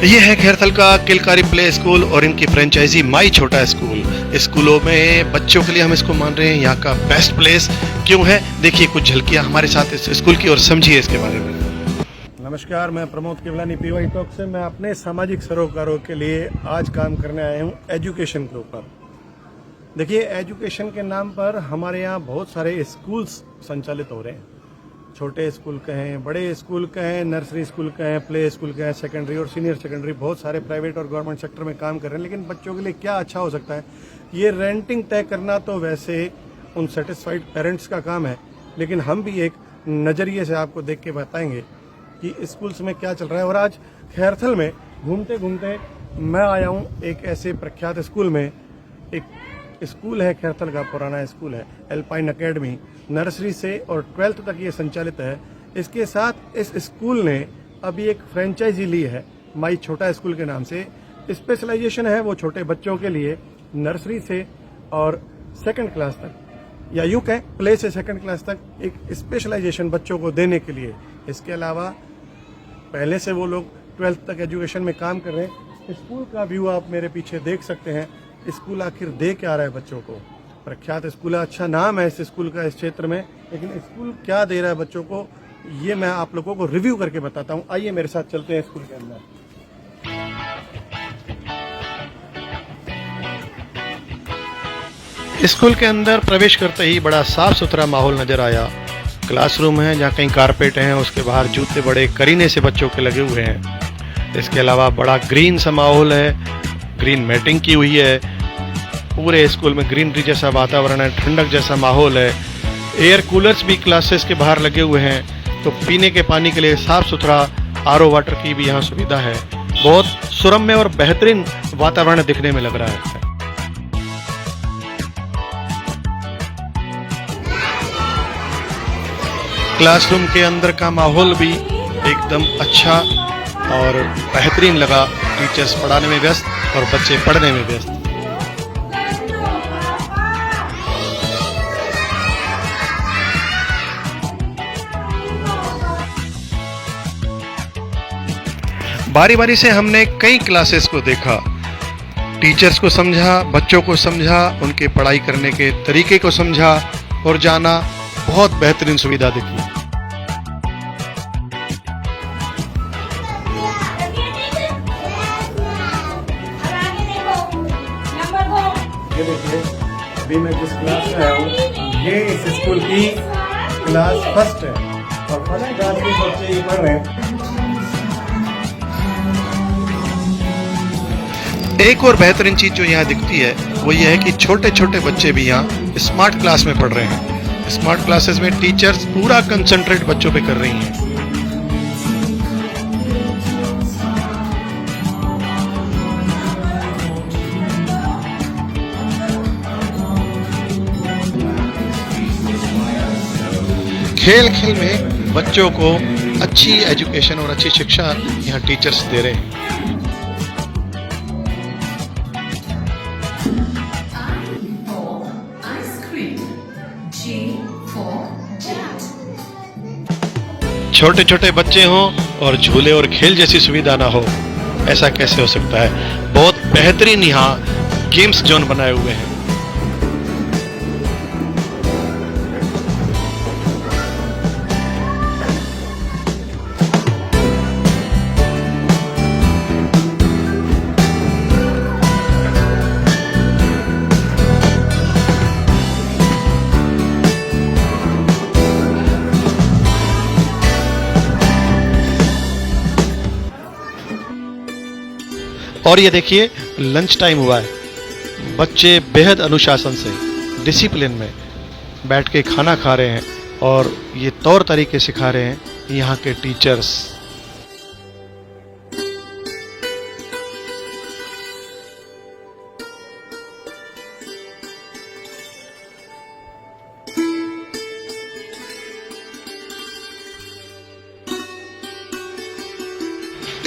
ये है खैरथल का किलकारी प्ले स्कूल और इनकी फ्रेंचाइजी माई छोटा स्कूल। स्कूलों में बच्चों के लिए हम इसको मान रहे हैं यहाँ का बेस्ट प्लेस। क्यों है, देखिए कुछ झलकियाँ हमारे साथ इस स्कूल की और समझिए इसके बारे में। नमस्कार, मैं प्रमोद केवलानी पीवाई टॉक से। मैं अपने सामाजिक सरोकारों के लिए आज काम करने आया हूँ एजुकेशन के ऊपर। देखिए, एजुकेशन के नाम पर हमारे यहाँ बहुत सारे स्कूल्स संचालित हो रहे हैं। छोटे स्कूल कहें, बड़े स्कूल कहें, नर्सरी स्कूल कहें, प्ले स्कूल कहें, सेकेंडरी और सीनियर सेकेंडरी, बहुत सारे प्राइवेट और गवर्नमेंट सेक्टर में काम कर रहे हैं। लेकिन बच्चों के लिए क्या अच्छा हो सकता है, ये रेंटिंग तय करना तो वैसे उन सेटिस्फाइड पेरेंट्स का काम है, लेकिन हम भी एक नज़रिए से आपको देख के बताएंगे कि स्कूल्स में क्या चल रहा है। और आज खैरथल में घूमते घूमते मैं आया हूँ एक ऐसे प्रख्यात स्कूल में। एक स्कूल है, खैरथल का पुराना स्कूल है, एल्पाइन एकेडमी। नर्सरी से और 12th तक ये संचालित है। इसके साथ इस स्कूल ने अभी एक फ्रेंचाइजी ली है माई छोटा स्कूल के नाम से। स्पेशलाइजेशन है वो छोटे बच्चों के लिए, नर्सरी से और सेकंड क्लास तक, या यूँ कहें प्ले से सेकंड क्लास तक एक स्पेशलाइजेशन बच्चों को देने के लिए। इसके अलावा पहले से वो लोग 12th तक एजुकेशन में काम कर रहे हैं। स्कूल का व्यू आप मेरे पीछे देख सकते हैं। स्कूल आखिर दे क्या रहा है बच्चों को। प्रख्यात स्कूल है, अच्छा नाम है इस स्कूल का इस क्षेत्र में, लेकिन स्कूल क्या दे रहा है बच्चों को, ये मैं आप लोगों को रिव्यू करके बताता हूँ। आइए मेरे साथ चलते हैं स्कूल के अंदर। स्कूल के अंदर प्रवेश करते ही बड़ा साफ सुथरा माहौल नजर आया। क्लासरूम है जहाँ कहीं कारपेट हैं, उसके बाहर जूते बड़े करीने से बच्चों के लगे हुए हैं। इसके अलावा बड़ा ग्रीन सा माहौल है, ग्रीन मैटिंग की हुई है। पूरे स्कूल में ग्रीनरी जैसा वातावरण है, ठंडक जैसा माहौल है। एयर कूलर्स भी क्लासेस के बाहर लगे हुए हैं, तो पीने के पानी के लिए साफ सुथरा आरओ वाटर की भी यहाँ सुविधा है। बहुत सुरम्य और बेहतरीन वातावरण दिखने में लग रहा है। क्लासरूम के अंदर का माहौल भी एकदम अच्छा और बेहतरीन लगा। टीचर्स पढ़ाने में व्यस्त और बच्चे पढ़ने में व्यस्त। बारी बारी से हमने कई क्लासेस को देखा, टीचर्स को समझा, बच्चों को समझा, उनके पढ़ाई करने के तरीके को समझा और जाना। बहुत बेहतरीन सुविधा दिखी। ये देखिए, अभी मैं जिस क्लास में आया हूँ, ये इस स्कूल की क्लास फर्स्ट है और फर्स्ट क्लास के बच्चे ये पढ़ रहे हैं। एक और बेहतरीन चीज जो यहाँ दिखती है वो ये है कि छोटे छोटे बच्चे भी यहाँ स्मार्ट क्लास में पढ़ रहे हैं। स्मार्ट क्लासेस में टीचर्स पूरा कंसंट्रेट बच्चों पे कर रही हैं। खेल खेल में बच्चों को अच्छी एजुकेशन और अच्छी शिक्षा यहाँ टीचर्स दे रहे हैं। छोटे छोटे बच्चे हों और झूले और खेल जैसी सुविधा ना हो, ऐसा कैसे हो सकता है। बहुत बेहतरीन यहाँ गेम्स जोन बनाए हुए हैं। और ये देखिए, लंच टाइम हुआ है। बच्चे बेहद अनुशासन से, डिसिप्लिन में बैठ के खाना खा रहे हैं और ये तौर तरीके सिखा रहे हैं यहाँ के टीचर्स।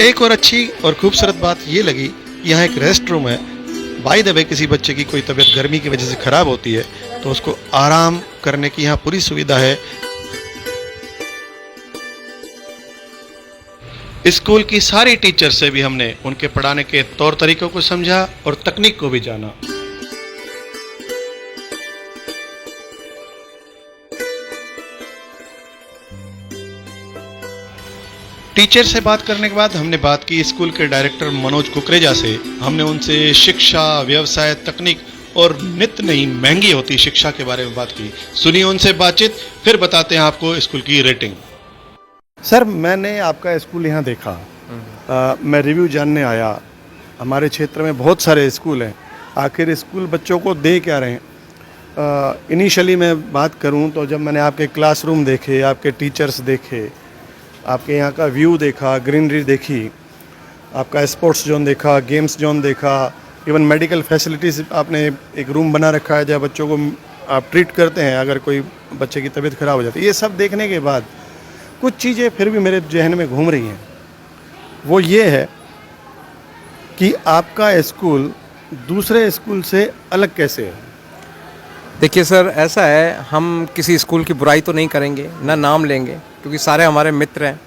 एक और अच्छी और खूबसूरत बात ये लगी, यहाँ एक रेस्ट रूम है। बाय द वे, किसी बच्चे की कोई तबीयत गर्मी की वजह से खराब होती है तो उसको आराम करने की यहाँ पूरी सुविधा है। स्कूल की सारी टीचर से भी हमने उनके पढ़ाने के तौर तरीकों को समझा और तकनीक को भी जाना। टीचर से बात करने के बाद हमने बात की स्कूल के डायरेक्टर मनोज कुकरेजा से। हमने उनसे शिक्षा, व्यवसाय, तकनीक और नित्य नई महंगी होती शिक्षा के बारे में बात की। सुनिए उनसे बातचीत, फिर बताते हैं आपको स्कूल की रेटिंग। सर, मैंने आपका स्कूल यहाँ देखा, मैं रिव्यू जानने आया। हमारे क्षेत्र में बहुत सारे स्कूल हैं, आखिर स्कूल बच्चों को दे क्या रहे हैं। इनिशियली मैं बात करूँ तो जब मैंने आपके क्लासरूम देखे, आपके टीचर्स देखे, आपके यहाँ का व्यू देखा, ग्रीनरी देखी, आपका स्पोर्ट्स जोन देखा, गेम्स जोन देखा, इवन मेडिकल फैसिलिटीज़ आपने एक रूम बना रखा है जहाँ बच्चों को आप ट्रीट करते हैं अगर कोई बच्चे की तबीयत ख़राब हो जाती है। ये सब देखने के बाद कुछ चीज़ें फिर भी मेरे जहन में घूम रही हैं। वो ये है कि आपका स्कूल दूसरे स्कूल से अलग कैसे है। देखिए सर, ऐसा है, हम किसी स्कूल की बुराई तो नहीं करेंगे, ना नाम लेंगे, क्योंकि सारे हमारे मित्र हैं।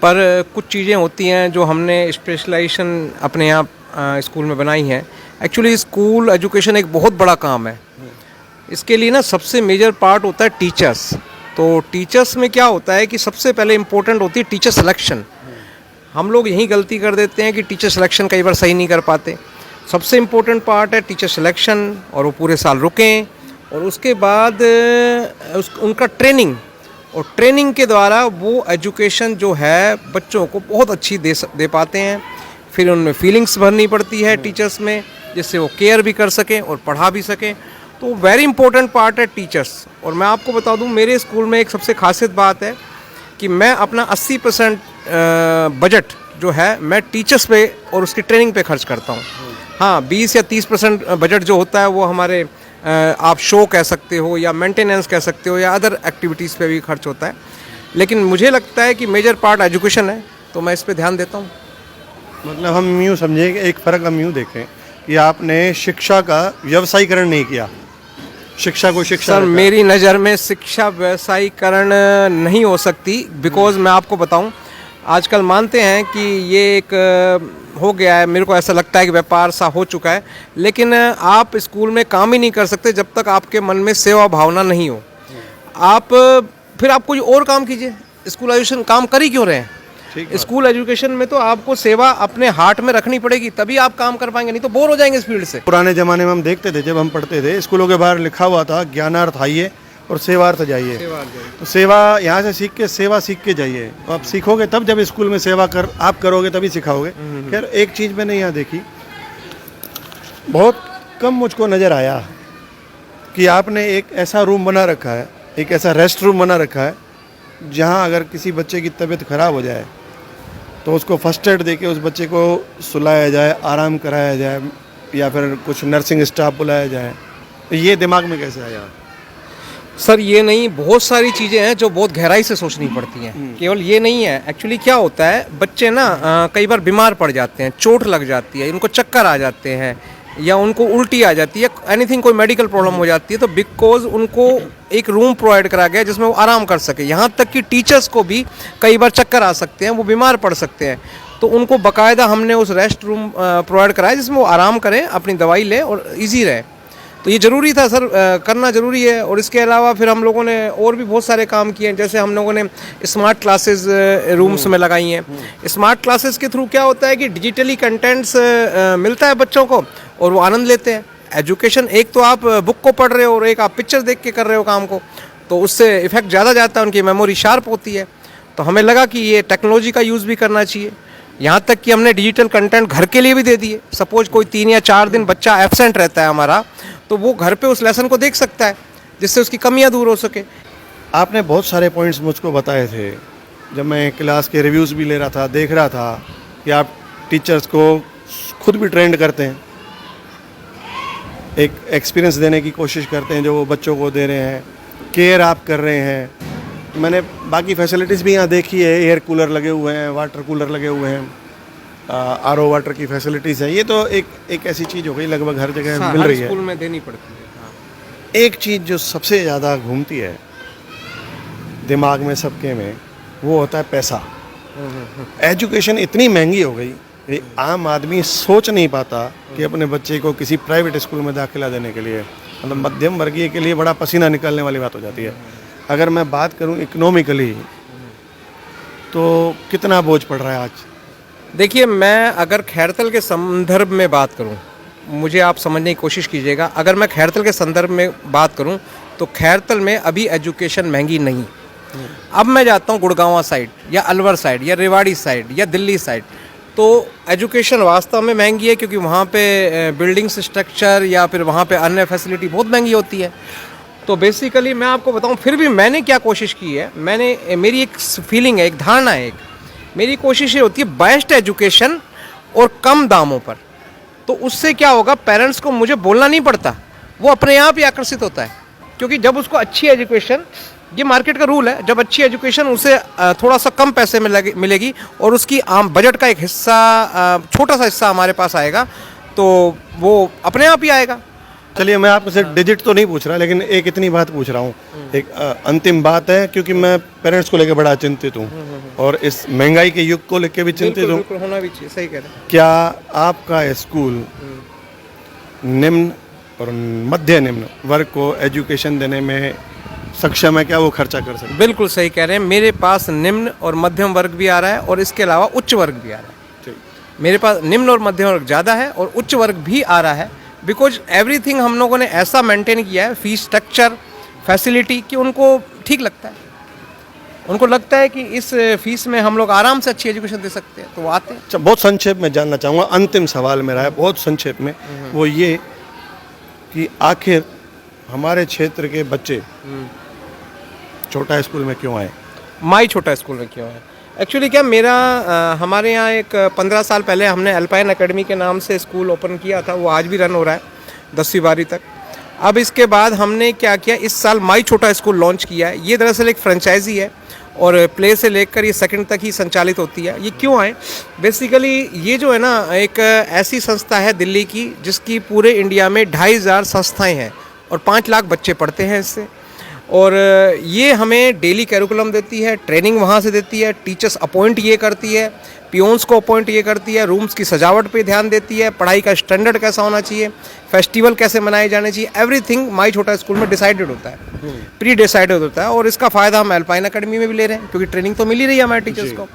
पर कुछ चीज़ें होती हैं जो हमने स्पेशलाइजेशन अपने यहाँ स्कूल में बनाई हैं। एक्चुअली स्कूल एजुकेशन एक बहुत बड़ा काम है। इसके लिए ना सबसे मेजर पार्ट होता है टीचर्स। तो टीचर्स में क्या होता है कि सबसे पहले इम्पोर्टेंट होती है टीचर सिलेक्शन। हम लोग यही गलती कर देते हैं कि टीचर सिलेक्शन कई बार सही नहीं कर पाते। सबसे इम्पोर्टेंट पार्ट है टीचर सिलेक्शन, और वो पूरे साल रुकें, और उसके बाद उनका ट्रेनिंग, और ट्रेनिंग के द्वारा वो एजुकेशन जो है बच्चों को बहुत अच्छी दे पाते हैं। फिर उनमें फीलिंग्स भरनी पड़ती है टीचर्स में, जिससे वो केयर भी कर सकें और पढ़ा भी सकें। तो वेरी इंपॉर्टेंट पार्ट है टीचर्स। और मैं आपको बता दूं, मेरे स्कूल में एक सबसे खासियत बात है कि मैं अपना 80% बजट जो है मैं टीचर्स पे और उसकी ट्रेनिंग पे खर्च करता हूँ। हाँ, 20 या 30% बजट जो होता है वो हमारे आप शो कह सकते हो, या मेंटेनेंस कह सकते हो, या अदर एक्टिविटीज़ पे भी खर्च होता है। लेकिन मुझे लगता है कि मेजर पार्ट एजुकेशन है, तो मैं इस पे ध्यान देता हूँ। मतलब हम यूँ समझें कि एक फ़र्क हम यूँ देखें कि आपने शिक्षा का व्यवसायीकरण नहीं किया, शिक्षा को शिक्षा। सर, मेरी नज़र में शिक्षा व्यवसायीकरण नहीं हो सकती, बिकॉज मैं आपको बताऊं, आजकल मानते हैं कि ये एक हो गया है, मेरे को ऐसा लगता है कि व्यापार सा हो चुका है। लेकिन आप स्कूल में काम ही नहीं कर सकते जब तक आपके मन में सेवा भावना नहीं हो। फिर आप कोई और काम कीजिए। स्कूल एजुकेशन काम कर ही क्यों रहे हैं? स्कूल एजुकेशन में तो आपको सेवा अपने हार्ट में रखनी पड़ेगी, तभी आप काम कर पाएंगे, नहीं तो बोर हो जाएंगे इस फील्ड से। पुराने ज़माने में हम देखते थे, जब हम पढ़ते थे स्कूलों के बाहर लिखा हुआ था ज्ञानार्थ आइए और सेवार्थ जाइए। तो सेवा यहाँ से सीख के सेवा सीख के जाइए। आप सीखोगे तब, जब स्कूल में सेवा आप करोगे तभी सिखाओगे। खैर, एक चीज़ मैंने यहाँ देखी, बहुत कम मुझको नज़र आया कि आपने एक ऐसा रूम बना रखा है, एक ऐसा रेस्ट रूम बना रखा है जहाँ अगर किसी बच्चे की तबीयत ख़राब हो जाए तो उसको फर्स्ट एड देके उस बच्चे को सुलाया जाए, आराम कराया जाए, या फिर कुछ नर्सिंग स्टाफ बुलाया जाए। तो ये दिमाग में कैसे आया? सर, ये नहीं, बहुत सारी चीज़ें हैं जो बहुत गहराई से सोचनी पड़ती हैं। केवल ये नहीं है। एक्चुअली क्या होता है, बच्चे ना कई बार बीमार पड़ जाते हैं, चोट लग जाती है, उनको चक्कर आ जाते हैं, या उनको उल्टी आ जाती है, एनीथिंग, कोई मेडिकल प्रॉब्लम हो जाती है, तो बिकॉज उनको एक रूम प्रोवाइड करा गया जिसमें वो आराम कर सके। यहाँ तक कि टीचर्स को भी कई बार चक्कर आ सकते हैं, वो बीमार पड़ सकते हैं, तो उनको बाकायदा हमने उस रेस्ट रूम प्रोवाइड कराया जिसमें वो आराम करें, अपनी दवाई लें और ईजी रहे। तो ये ज़रूरी था सर, करना ज़रूरी है। और इसके अलावा फिर हम लोगों ने और भी बहुत सारे काम किए हैं। जैसे हम लोगों ने स्मार्ट क्लासेस रूम्स में लगाई हैं। स्मार्ट क्लासेस के थ्रू क्या होता है कि डिजिटली कंटेंट्स मिलता है बच्चों को और वो आनंद लेते हैं। एजुकेशन, एक तो आप बुक को पढ़ रहे हो और एक आप पिक्चर देख के कर रहे हो काम को, तो उससे इफेक्ट ज़्यादा जाता है, उनकी मेमोरी शार्प होती है। तो हमें लगा कि ये टेक्नोलॉजी का यूज़ भी करना चाहिए। यहाँ तक कि हमने डिजिटल कंटेंट घर के लिए भी दे दिए। सपोज कोई 3 या 4 दिन बच्चा एब्सेंट रहता है हमारा, तो वो घर पे उस लेसन को देख सकता है, जिससे उसकी कमियाँ दूर हो सके। आपने बहुत सारे पॉइंट्स मुझको बताए थे जब मैं क्लास के रिव्यूज़ भी ले रहा था, देख रहा था कि आप टीचर्स को खुद भी ट्रेंड करते हैं, एक एक्सपीरियंस देने की कोशिश करते हैं जो वो बच्चों को दे रहे हैं, केयर आप कर रहे हैं। मैंने बाकी फैसिलिटीज़ भी यहाँ देखी है, एयर कूलर लगे हुए हैं, वाटर कूलर लगे हुए हैं, आरओ वाटर की फैसिलिटीज़ है। ये तो एक ऐसी चीज़ हो गई लगभग हर जगह मिल रही है, स्कूल में देनी पड़ती है। हाँ। एक चीज़ जो सबसे ज़्यादा घूमती है दिमाग में सबके में, वो होता है पैसा। एजुकेशन इतनी महंगी हो गई कि आम आदमी सोच नहीं पाता कि अपने बच्चे को किसी प्राइवेट स्कूल में दाखिला देने के लिए, मतलब मध्यम वर्गीय के लिए बड़ा पसीना निकलने वाली बात हो जाती है। अगर मैं बात करूं इकोनॉमिकली तो कितना बोझ पड़ रहा है आज? देखिए, मैं अगर खैरतल के संदर्भ में बात करूं, मुझे आप समझने की कोशिश कीजिएगा। अगर मैं खैरतल के संदर्भ में बात करूं तो खैरतल में अभी एजुकेशन महंगी नहीं। अब मैं जाता हूं गुड़गांवा साइड या अलवर साइड या रेवाड़ी साइड या दिल्ली साइड, तो एजुकेशन वास्तव में महंगी है, क्योंकि वहाँ पे बिल्डिंग्स स्ट्रक्चर या फिर वहाँ पे अन्य फैसिलिटी बहुत महंगी होती है। तो बेसिकली मैं आपको बताऊं, फिर भी मैंने क्या कोशिश की है, मेरी एक फीलिंग है, एक धारणा है, मेरी कोशिश ये होती है बेस्ट एजुकेशन और कम दामों पर। तो उससे क्या होगा, पेरेंट्स को मुझे बोलना नहीं पड़ता, वो अपने आप ही आकर्षित होता है। क्योंकि जब उसको अच्छी एजुकेशन, ये मार्केट का रूल है, जब अच्छी एजुकेशन उसे थोड़ा सा कम पैसे में मिलेगी और उसकी आम बजट का एक हिस्सा, छोटा सा हिस्सा हमारे पास आएगा, तो वो अपने आप ही आएगा। चलिए, मैं आपसे डिजिट तो नहीं पूछ रहा, लेकिन एक इतनी बात पूछ रहा हूँ, एक अंतिम बात है, क्योंकि मैं पेरेंट्स को लेकर बड़ा चिंतित हूँ और इस महंगाई के युग को लेकर भी चिंतित हूँ। बिल्कुल होना भी चाहिए, सही कह रहे हैं। क्या आपका स्कूल निम्न और मध्य निम्न वर्ग को एजुकेशन देने में सक्षम है? क्या वो खर्चा कर सकते हैं? बिल्कुल सही कह रहे हैं। मेरे पास निम्न और मध्यम वर्ग भी आ रहा है और इसके अलावा उच्च वर्ग भी आ रहा है। मेरे पास निम्न और मध्यम वर्ग ज़्यादा है और उच्च वर्ग भी आ रहा है, बिकॉज एवरीथिंग हम लोगों ने ऐसा मेंटेन किया है, फीस स्ट्रक्चर, फैसिलिटी, कि उनको ठीक लगता है। उनको लगता है कि इस फीस में हम लोग आराम से अच्छी एजुकेशन दे सकते हैं, तो वो आते हैं। अच्छा, बहुत संक्षेप में जानना चाहूँगा, अंतिम सवाल मेरा है बहुत संक्षेप में, वो ये कि आखिर हमारे क्षेत्र के बच्चे छोटा स्कूल में क्यों आए? माई छोटा स्कूल में क्यों है? एक्चुअली क्या, हमारे यहाँ एक 15 साल पहले हमने अल्पाइन एकेडमी के नाम से स्कूल ओपन किया था, वो आज भी रन हो रहा है 10वीं 12वीं तक। अब इसके बाद हमने क्या किया, इस साल माई छोटा स्कूल लॉन्च किया है। ये दरअसल एक फ्रेंचाइजी है और प्ले से लेकर ये सेकंड तक ही संचालित होती है। ये क्यों आए? बेसिकली ये जो है ना, एक ऐसी संस्था है दिल्ली की जिसकी पूरे इंडिया में 2500 संस्थाएँ हैं और 5 लाख बच्चे पढ़ते हैं इससे। और ये हमें डेली कैरिकुलम देती है, ट्रेनिंग वहाँ से देती है, टीचर्स अपॉइंट ये करती है, पियोन्स को अपॉइंट ये करती है, रूम्स की सजावट पे ध्यान देती है, पढ़ाई का स्टैंडर्ड कैसा होना चाहिए, फेस्टिवल कैसे मनाए जाने चाहिए, एवरीथिंग माई छोटा स्कूल में डिसाइडेड होता है, प्री डिसाइडेड होता है। और इसका फ़ायदा हम अल्पाइन एकेडमी में भी ले रहे हैं, क्योंकि ट्रेनिंग तो मिल ही रही है हमारे टीचर्स को।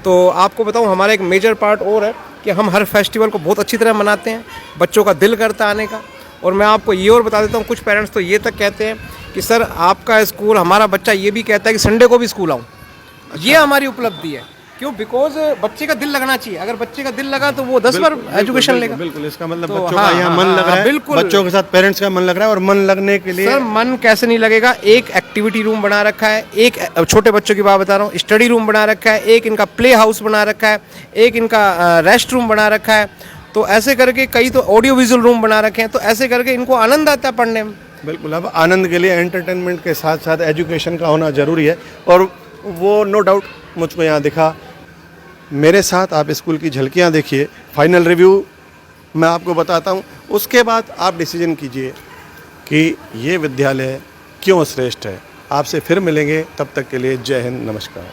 तो आपको बताऊँ, हमारा एक मेजर पार्ट और है कि हम हर फेस्टिवल को बहुत अच्छी तरह मनाते हैं, बच्चों का दिल करता है आने का। और मैं आपको ये और बता देता हूँ, कुछ पेरेंट्स तो ये तक कहते हैं कि सर आपका स्कूल, हमारा बच्चा ये भी कहता है कि संडे को भी स्कूल आऊँ। ये हमारी उपलब्धि है। क्यों? बिकॉज बच्चे का दिल लगना चाहिए। अगर बच्चे का दिल लगा तो वो 10 बार एजुकेशन लेगा। बिल्कुल, इसका मतलब तो बच्चों का यहाँ मन लग रहा है, बिल्कुल, बच्चों के साथ पेरेंट्स का मन लग रहा है। और मन लगने के लिए सर, मन कैसे नहीं लगेगा? एक एक्टिविटी रूम बना रखा है, एक छोटे बच्चों की बात बता रहा हूँ, स्टडी रूम बना रखा है, एक इनका प्ले हाउस बना रखा है, एक इनका रेस्ट रूम बना रखा है। तो ऐसे करके कई तो ऑडियो विजुअल रूम बना रखे हैं, तो ऐसे करके इनको आनंद आता है पढ़ने में। बिल्कुल, अब आनंद के लिए एंटरटेनमेंट के साथ साथ एजुकेशन का होना ज़रूरी है, और वो नो डाउट मुझको यहाँ दिखा। मेरे साथ आप स्कूल की झलकियाँ देखिए, फाइनल रिव्यू मैं आपको बताता हूँ, उसके बाद आप डिसीजन कीजिए कि ये विद्यालय क्यों श्रेष्ठ है। आपसे फिर मिलेंगे, तब तक के लिए जय हिंद, नमस्कार।